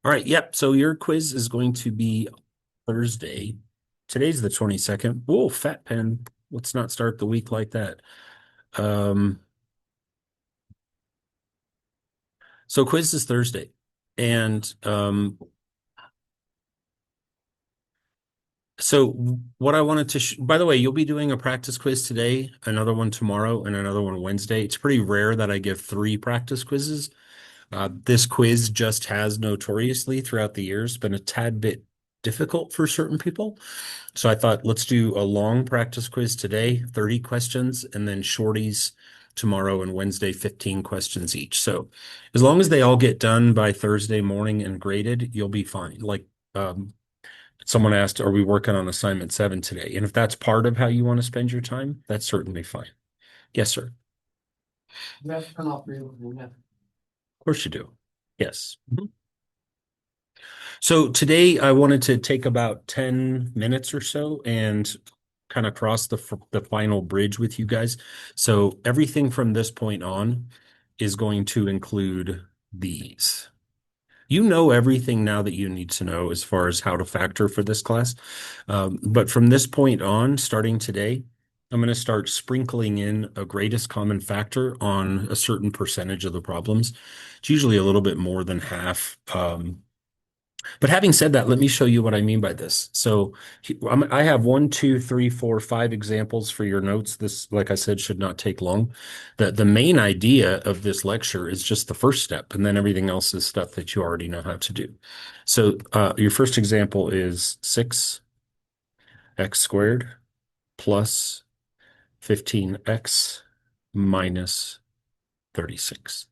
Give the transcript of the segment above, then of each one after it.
All right, yep. So your quiz is going to be Thursday. Today's the 22nd. Whoa, fat pen. Let's not start the week like that. Um, so quiz is Thursday. And so what I wanted to, by the way, you'll be doing a practice quiz today, another one tomorrow, and another one Wednesday. It's pretty rare that I give three practice quizzes. This quiz just has notoriously throughout the years been a tad bit difficult for certain people. So I thought let's do a long practice quiz today, 30 questions, and then shorties tomorrow and Wednesday, 15 questions each. So as long as they all get done by Thursday morning and graded, you'll be fine. Like someone asked, are we working on assignment 7 today? And if that's part of how you want to spend your time, that's certainly fine. Yes, sir. You have to turn off your Of course you do. Yes. Mhm. So today I wanted to take about 10 minutes or so and kind of cross the final bridge with you guys. So everything from this point on is going to include these. You know everything now that you need to know as far as how to factor for this class. But from this point on, starting today, I'm going to start sprinkling in a greatest common factor on a certain percentage of the problems. It's usually a little bit more than half. But having said that, let me show you what I mean by this. So I have one, two, three, four, five examples for your notes. This, like I said, should not take long. The main idea of this lecture is just the first step, and then everything else is stuff that you already know how to do. So your first example is 6x squared plus 15x minus 36.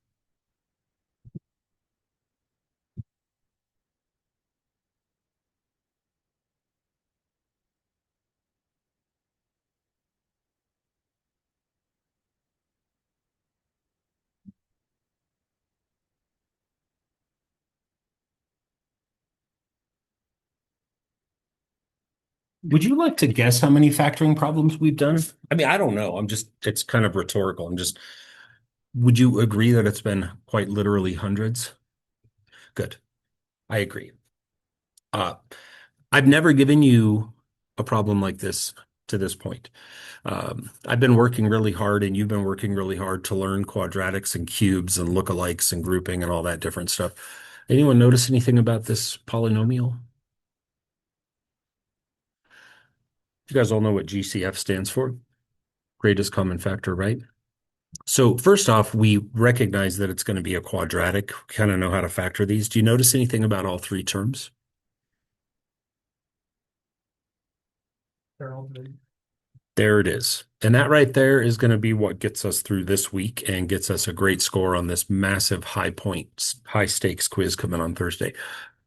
Would you like to guess how many factoring problems we've done? I mean, I don't know. It's kind of rhetorical. Would you agree that it's been quite literally hundreds? Good. I agree. Uh, I've never given you a problem like this to this point. I've been working really hard and you've been working really hard to learn quadratics and cubes and lookalikes and grouping and all that different stuff. Anyone notice anything about this polynomial? You guys all know what GCF stands for? Greatest common factor, right? So first off, we recognize that it's going to be a quadratic. We kind of know how to factor these. Do you notice anything about all three terms? There it is. And that right there is going to be what gets us through this week and gets us a great score on this massive high points, high stakes quiz coming on Thursday.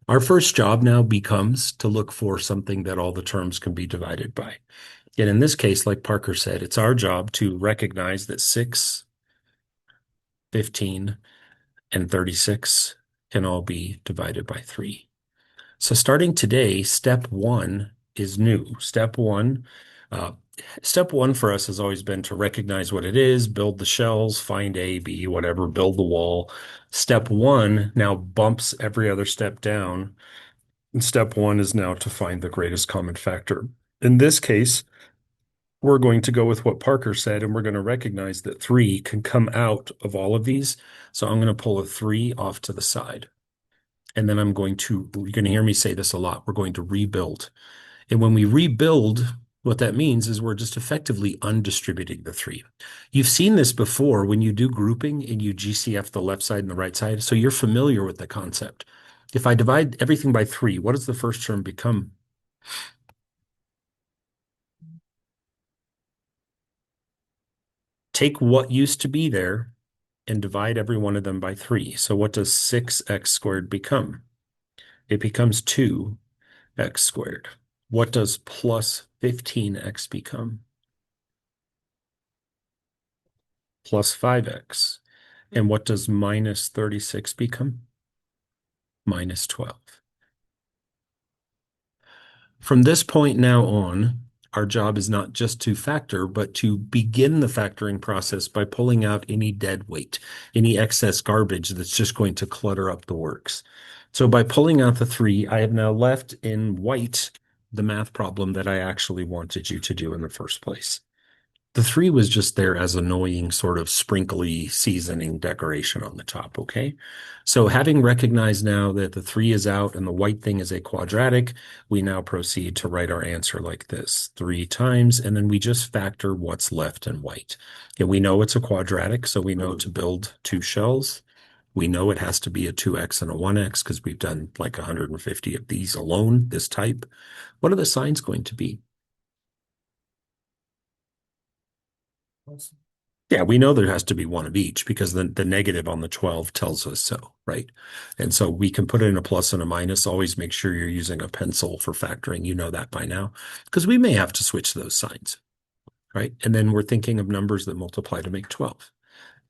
Our first job now becomes to look for something that all the terms can be divided by. And in this case, like Parker said, it's our job to recognize that 6, 15, and 36 can all be divided by 3. So starting today, step one is new. Uh, step one for us has always been to recognize what it is, build the shells, find A, B, whatever, build the wall. Step one now bumps every other step down. And step one is now to find the greatest common factor. In this case, we're going to go with what Parker said, and we're going to recognize that 3 can come out of all of these. So I'm going to pull a 3 off to the side. And then you're going to hear me say this a lot. We're going to rebuild. And when we rebuild, what that means is we're just effectively undistributing the 3. You've seen this before when you do grouping and you GCF the left side and the right side. So you're familiar with the concept. If I divide everything by 3, what does the first term become? Take what used to be there and divide every one of them by 3. So what does 6x squared become? It becomes 2x squared. What does plus 15x become? Plus 5x. And what does minus 36 become? Minus 12. From this point now on, Our job is not just to factor, but to begin the factoring process by pulling out any dead weight, any excess garbage that's just going to clutter up the works. So by pulling out the three, I have now left in white the math problem that I actually wanted you to do in the first place. The three was just there as annoying sort of sprinkly seasoning decoration on the top, okay? So having recognized now that the three is out and the white thing is a quadratic, we now proceed to write our answer like this, 3 times, and then we just factor what's left in white. And we know it's a quadratic, so we know to build two shells. We know it has to be a 2x and a 1x because we've done like 150 of these alone, this type. What are the signs going to be? Yeah, we know there has to be one of each because the negative on the 12 tells us so, right? And so we can put in a plus and a minus. Always make sure you're using a pencil for factoring. You know that by now, because we may have to switch those signs, right? And then we're thinking of numbers that multiply to make 12.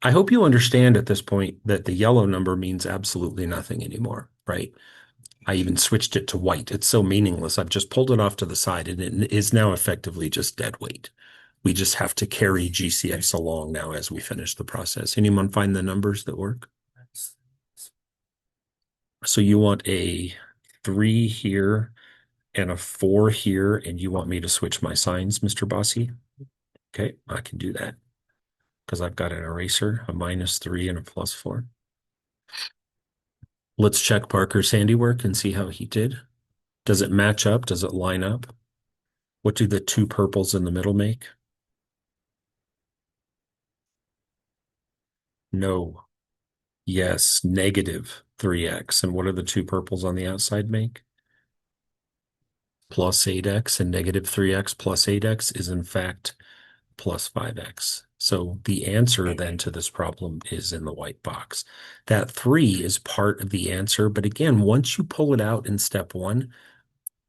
I hope you understand at this point that the yellow number means absolutely nothing anymore, right? I even switched it to white. It's so meaningless. I've just pulled it off to the side and it is now effectively just dead weight. We just have to carry GCX along now as we finish the process. Anyone find the numbers that work? So you want a 3 here and a 4 here, and you want me to switch my signs, Mr. Bossy? Okay, I can do that because I've got an eraser, a -3 and a +4. Let's check Parker's handiwork and see how he did. Does it match up? Does it line up? What do the two purples in the middle make? No. Yes, -3x. And what do the two purples on the outside make? +8x, and -3x plus 8x is in fact +5x. So the answer then to this problem is in the white box. That 3 is part of the answer, but again, once you pull it out in step 1,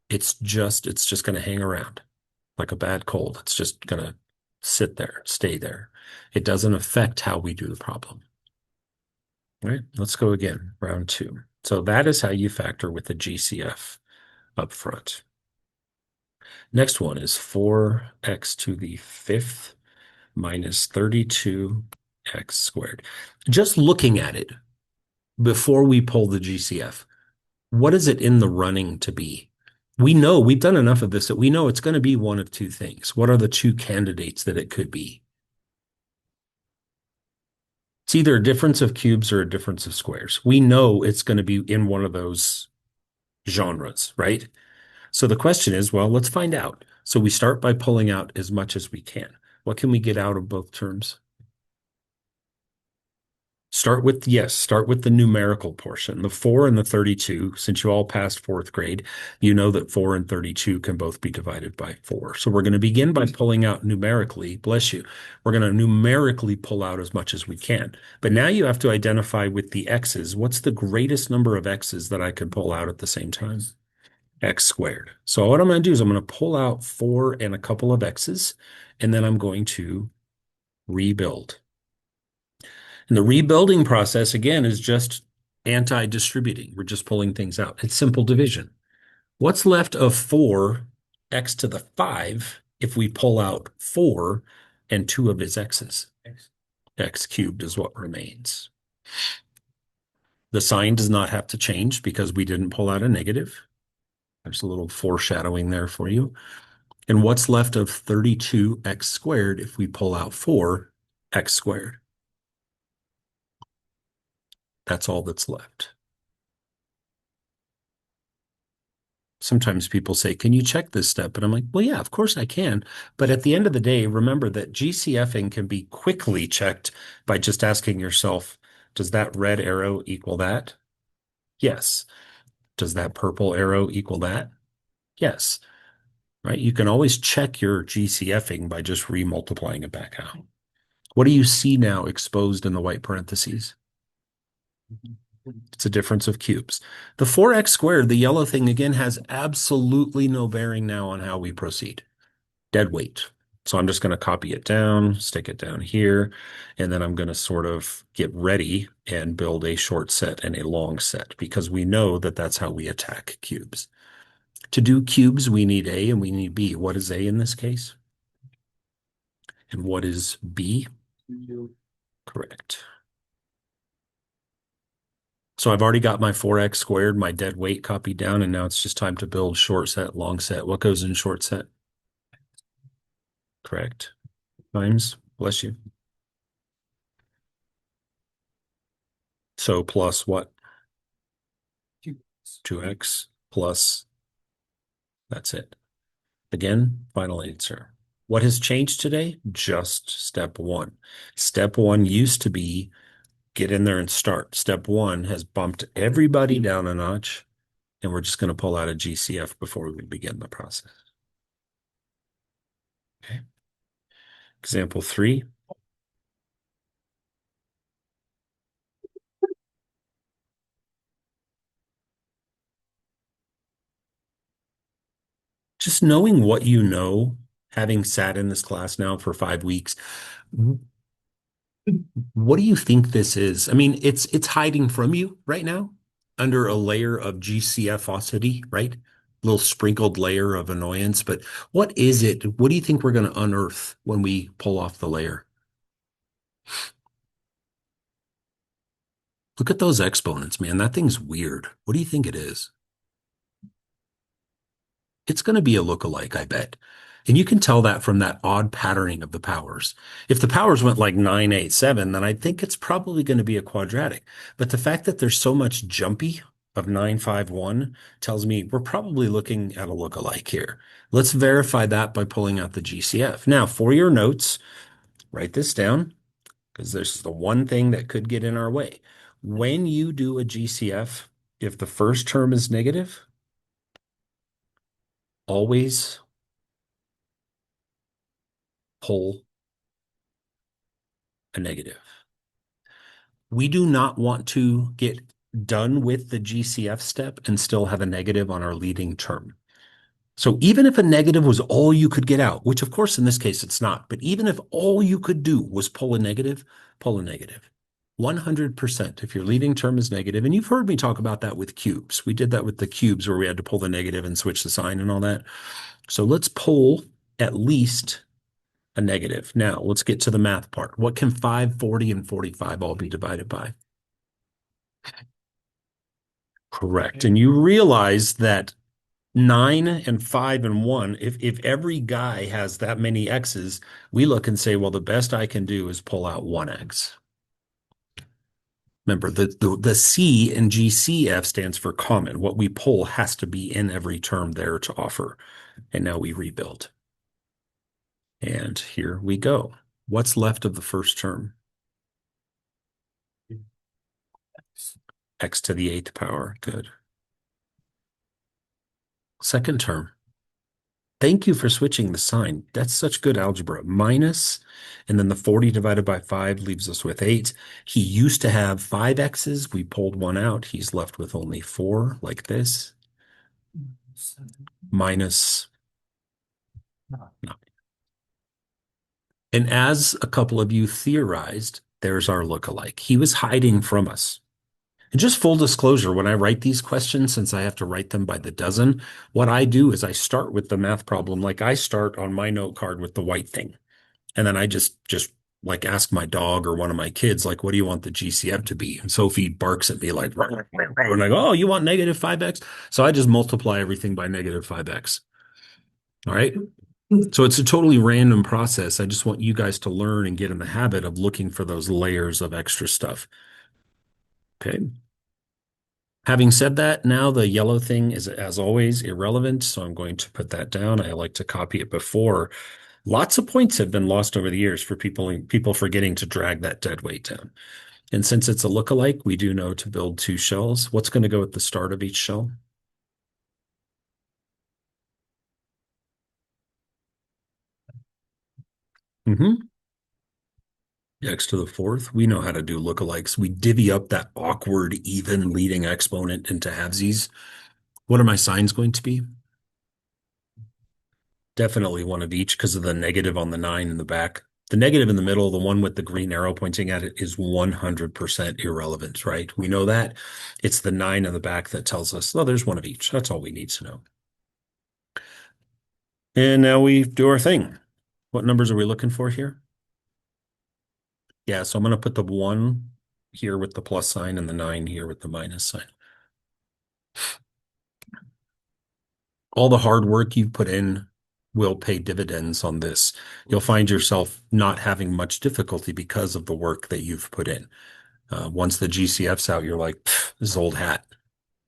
it's just going to hang around like a bad cold. It's just going to sit there, stay there. It doesn't affect how we do the problem. All right, let's go again, round 2. So that is how you factor with the GCF up front. Next one is 4x to the 5th minus 32x squared. Just looking at it before we pull the GCF, what is it in the running to be? We know we've done enough of this that we know it's going to be one of two things. What are the two candidates that it could be? It's either a difference of cubes or a difference of squares. We know it's going to be in one of those genres, right? So the question is, well, let's find out. So we start by pulling out as much as we can. What can we get out of both terms? Start with the numerical portion, the 4 and the 32. Since you all passed fourth grade, you know that 4 and 32 can both be divided by 4. So we're going to begin by pulling out numerically, bless you. We're going to numerically pull out as much as we can. But now you have to identify with the x's, what's the greatest number of x's that I can pull out at the same time? X squared. So what I'm going to do is I'm going to pull out 4 and a couple of x's, and then I'm going to rebuild. And the rebuilding process, again, is just anti-distributing. We're just pulling things out. It's simple division. What's left of 4x to the 5 if we pull out 4 and 2 of its x's? X cubed is what remains. The sign does not have to change because we didn't pull out a negative. There's a little foreshadowing there for you. And what's left of 32x squared if we pull out 4x squared? That's all that's left. Sometimes people say, can you check this step? And I'm like, well, yeah, of course I can. But at the end of the day, remember that GCFing can be quickly checked by just asking yourself, does that red arrow equal that? Yes. Does that purple arrow equal that? Yes. Right? You can always check your GCFing by just remultiplying it back out. What do you see now exposed in the white parentheses? It's a difference of cubes. The 4x squared, the yellow thing again, has absolutely no bearing now on how we proceed. Dead weight. So I'm just going to copy it down, stick it down here, and then I'm going to sort of get ready and build a short set and a long set because we know that that's how we attack cubes. To do cubes, we need A and we need B. What is A in this case? And what is B? Correct. So I've already got my 4x squared, my dead weight copied down, and now it's just time to build short set, long set. What goes in short set? Correct. Times, bless you. So plus what? 2x plus, that's it. Again, final answer. What has changed today? Just step one. Step one used to be get in there and start. Step one has bumped everybody down a notch, and we're just going to pull out a GCF before we begin the process. Okay. Example 3. Just knowing what you know, having sat in this class now for 5 weeks, what do you think this is? I mean, it's hiding from you right now under a layer of GCFosity, right? Little sprinkled layer of annoyance. But what is it? What do you think we're going to unearth when we pull off the layer? Look at those exponents, man. That thing's weird. What do you think it is? It's going to be a lookalike, I bet. And you can tell that from that odd patterning of the powers. If the powers went like 9, 8, 7, then I think it's probably going to be a quadratic. But the fact that there's so much jumpy of 9, 5, 1 tells me we're probably looking at a lookalike here. Let's verify that by pulling out the GCF. Now, for your notes, write this down because there's the one thing that could get in our way. When you do a GCF, if the first term is negative, always pull a negative. We do not want to get done with the GCF step and still have a negative on our leading term. So even if a negative was all you could get out, which of course in this case it's not, but even if all you could do was pull a negative, pull a negative. 100% if your leading term is negative, and you've heard me talk about that with cubes. We did that with the cubes where we had to pull the negative and switch the sign and all that. So let's pull at least a negative. Now, let's get to the math part. What can 5, 40, and 45 all be divided by? Correct. And you realize that 9 and 5 and 1, if every guy has that many X's, we look and say, well, the best I can do is pull out 1X. Remember, the C in GCF stands for common. What we pull has to be in every term there to offer. And now we rebuild. And here we go. What's left of the first term? X to the 8th power. Good. Second term. Thank you for switching the sign. That's such good algebra. Minus, and then the 40 divided by 5 leaves us with 8. He used to have 5 X's. We pulled one out. He's left with only 4, like this. Minus 9. And as a couple of you theorized, there's our lookalike. He was hiding from us. And just full disclosure, when I write these questions, since I have to write them by the dozen, what I do is I start with the math problem. Like I start on my note card with the white thing. And then I just like ask my dog or one of my kids, like, what do you want the GCF to be? And Sophie barks at me like, and I go, oh, you want negative 5X? So I just multiply everything by negative 5X. All right. So it's a totally random process. I just want you guys to learn and get in the habit of looking for those layers of extra stuff. Okay. Having said that, now the yellow thing is, as always, irrelevant. So I'm going to put that down. I like to copy it before. Lots of points have been lost over the years for people forgetting to drag that dead weight down. And since it's a lookalike, we do know to build 2 shells. What's going to go at the start of each shell? X to the 4th. We know how to do lookalikes. We divvy up that awkward, even leading exponent into halvesies. What are my signs going to be? Definitely one of each because of the negative on the 9 in the back. The negative in the middle, the one with the green arrow pointing at it, is 100% irrelevant, right? We know that. It's the 9 in the back that tells us, oh, there's one of each. That's all we need to know. And now we do our thing. What numbers are we looking for here? Yeah, so I'm going to put the 1 here with the plus sign and the 9 here with the minus sign. All the hard work you've put in will pay dividends on this. You'll find yourself not having much difficulty because of the work that you've put in. Once the GCF's out, you're like, this is old hat.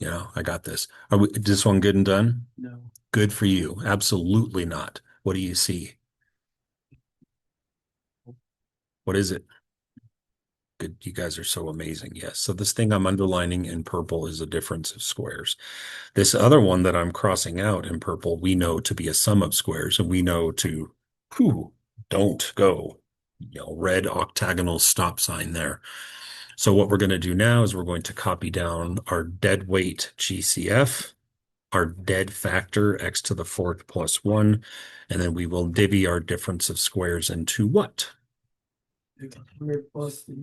I got this. Is this one good and done? No. Good for you. Absolutely not. What do you see? What is it? Good. You guys are so amazing. Yes. So this thing I'm underlining in purple is a difference of squares. This other one that I'm crossing out in purple, we know to be a sum of squares, and we know to, whew, don't go, red octagonal stop sign there. So what we're going to do now is we're going to copy down our dead weight GCF, our dead factor x to the fourth plus 1, and then we will divvy our difference of squares into what? 100 plus 3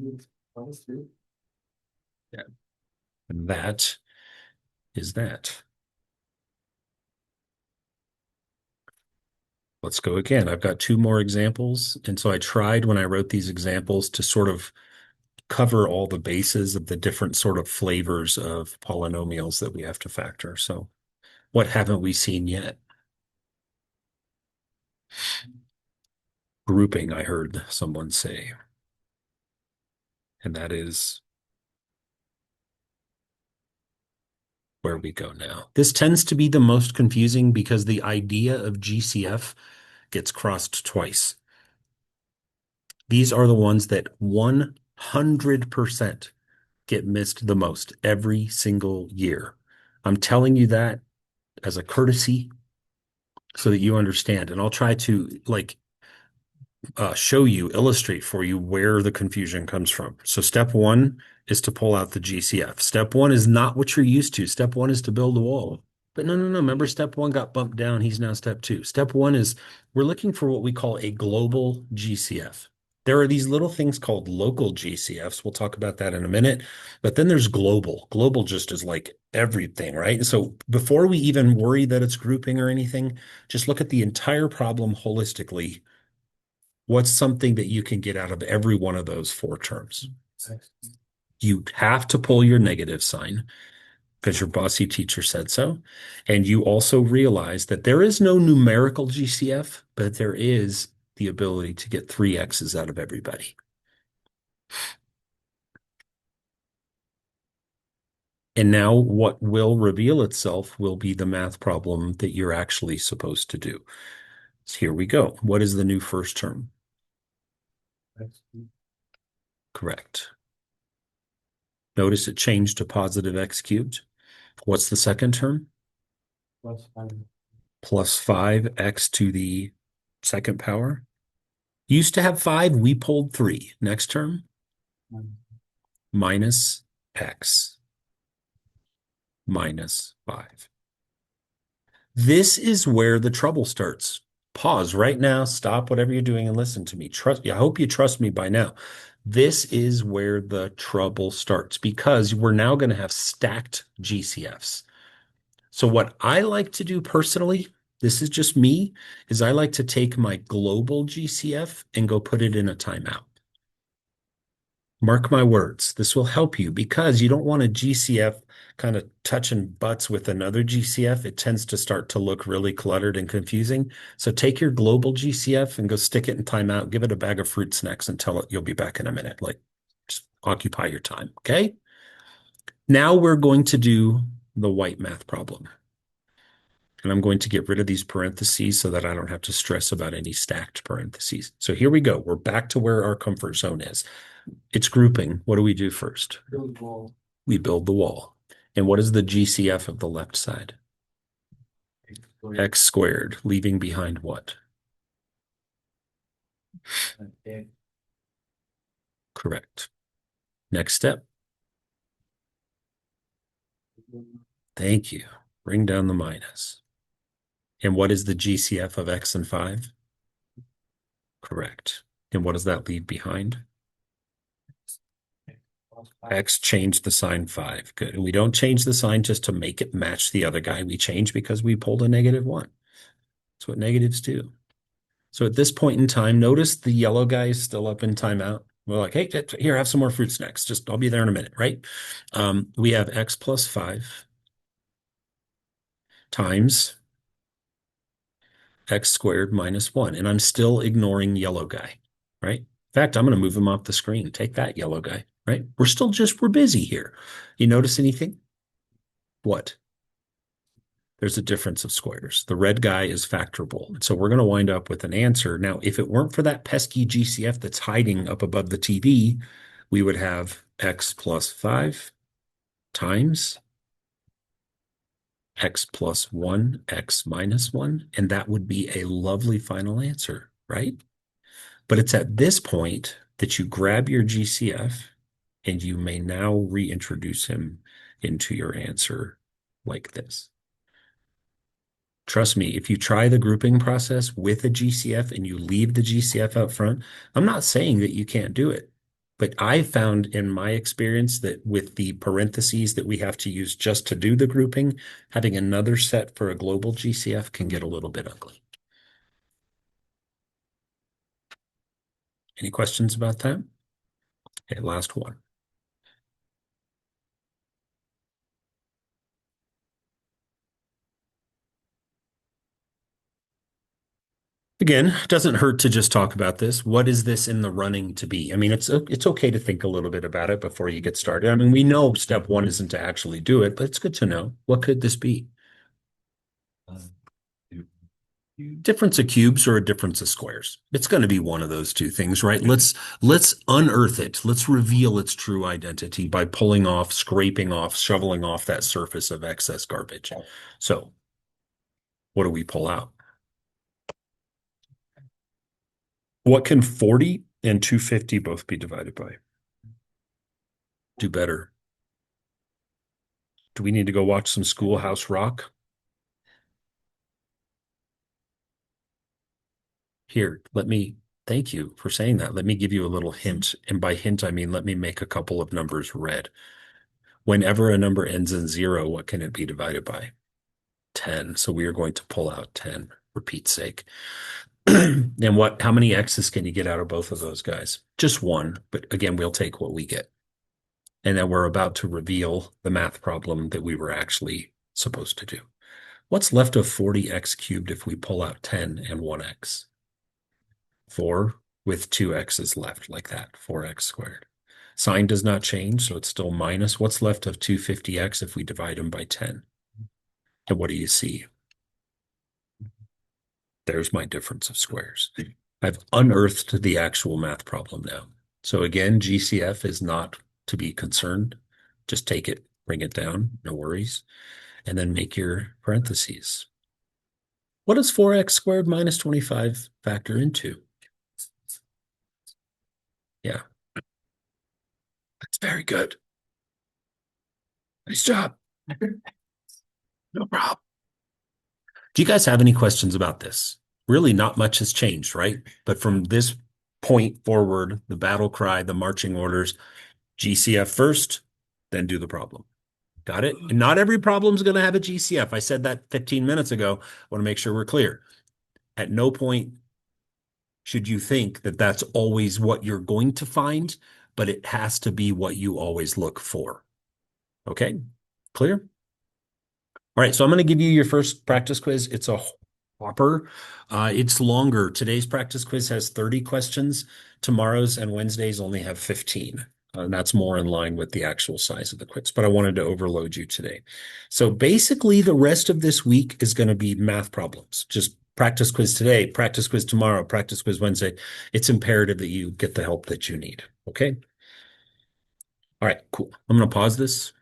plus 3. Yeah. And that is that. Let's go again. I've got 2 more examples. And so I tried when I wrote these examples to sort of cover all the bases of the different sort of flavors of polynomials that we have to factor. So what haven't we seen yet? Grouping, I heard someone say. And that is where we go now. This tends to be the most confusing because the idea of GCF gets crossed twice. These are the ones that 100% get missed the most every single year. I'm telling you that as a courtesy so that you understand. And I'll try to show you, illustrate for you where the confusion comes from. So step 1 is to pull out the GCF. Step 1 is not what you're used to. Step 1 is to build a wall. But no. Remember, step 1 got bumped down. He's now step 2. Step 1 is we're looking for what we call a global GCF. There are these little things called local GCFs. We'll talk about that in a minute. But then there's global. Global just is like everything, right? So before we even worry that it's grouping or anything, just look at the entire problem holistically. What's something that you can get out of every one of those 4 terms? You have to pull your negative sign because your bossy teacher said so. And you also realize that there is no numerical GCF, but there is the ability to get 3 X's out of everybody. And now what will reveal itself will be the math problem that you're actually supposed to do. So here we go. What is the new first term? Correct. Notice it changed to positive x cubed. What's the second term? Plus 5. Plus 5x to the second power. Used to have 5, we pulled 3. Next term? Minus x minus 5. This is where the trouble starts. Pause right now, stop whatever you're doing and listen to me. I hope you trust me by now. This is where the trouble starts because we're now going to have stacked GCFs. So what I like to do personally, this is just me, is I like to take my global GCF and go put it in a timeout. Mark my words, this will help you because you don't want a GCF kind of touching butts with another GCF. It tends to start to look really cluttered and confusing. So take your global GCF and go stick it in timeout, give it a bag of fruit snacks and tell it you'll be back in a minute. Just occupy your time, okay? Now we're going to do the white math problem. And I'm going to get rid of these parentheses so that I don't have to stress about any stacked parentheses. So here we go. We're back to where our comfort zone is. It's grouping. What do we do first? Build the wall. We build the wall. And what is the GCF of the left side? X squared, leaving behind what? Correct. Next step. Thank you. Bring down the minus. And what is the GCF of x and 5? Correct. And what does that leave behind? X changed the sign 5. Good. And we don't change the sign just to make it match the other guy. We change because we pulled a -1. That's what negatives do. So at this point in time, notice the yellow guy is still up in timeout. We're like, hey, here, have some more fruit snacks. Just I'll be there in a minute, right? We have x plus 5 times x squared minus 1. And I'm still ignoring yellow guy, right? In fact, I'm going to move him off the screen. Take that, yellow guy, right? We're busy here. You notice anything? What? There's a difference of squares. The red guy is factorable. And so we're going to wind up with an answer. Now, if it weren't for that pesky GCF that's hiding up above the TV, we would have x plus 5 times x plus 1, x minus 1, and that would be a lovely final answer, right? But it's at this point that you grab your GCF and you may now reintroduce him into your answer like this. Trust me, if you try the grouping process with a GCF and you leave the GCF out front, I'm not saying that you can't do it. But I found in my experience that with the parentheses that we have to use just to do the grouping, having another set for a global GCF can get a little bit ugly. Any questions about that? Okay, last one. Again, it doesn't hurt to just talk about this. What is this in the running to be? I mean, it's okay to think a little bit about it before you get started. I mean, we know step one isn't to actually do it, but it's good to know. What could this be? Difference of cubes or a difference of squares. It's going to be one of those two things, right? Let's unearth it. Let's reveal its true identity by pulling off, scraping off, shoveling off that surface of excess garbage. So, what do we pull out? What can 40 and 250 both be divided by? Do better. Do we need to go watch some Schoolhouse Rock? Here, thank you for saying that. Let me give you a little hint. And by hint, I mean, let me make a couple of numbers red. Whenever a number ends in 0, what can it be divided by? 10. So we are going to pull out 10 for Pete's sake. And how many X's can you get out of both of those guys? Just one. But again, we'll take what we get. And then we're about to reveal the math problem that we were actually supposed to do. What's left of 40x cubed if we pull out 10 and 1x? 4 with 2x's left, like that, 4x squared. Sign does not change, so it's still minus. What's left of 250x if we divide them by 10? And what do you see? There's my difference of squares. I've unearthed the actual math problem now. So again, GCF is not to be concerned. Just take it, bring it down, no worries. And then make your parentheses. What does 4x squared minus 25 factor into? Yeah, that's very good. Nice job. No problem. Do you guys have any questions about this? Really, not much has changed, right? But from this point forward, the battle cry, the marching orders, GCF first, then do the problem. Got it? And not every problem is going to have a GCF. I said that 15 minutes ago. I want to make sure we're clear. At no point should you think that that's always what you're going to find, but it has to be what you always look for. Okay? Clear? All right, so I'm going to give you your first practice quiz. It's a whopper. It's longer. Today's practice quiz has 30 questions. Tomorrow's and Wednesday's only have 15. And that's more in line with the actual size of the quiz, but I wanted to overload you today. So basically, the rest of this week is going to be math problems. Just practice quiz today, practice quiz tomorrow, practice quiz Wednesday. It's imperative that you get the help that you need. Okay? All right, cool. I'm going to pause this.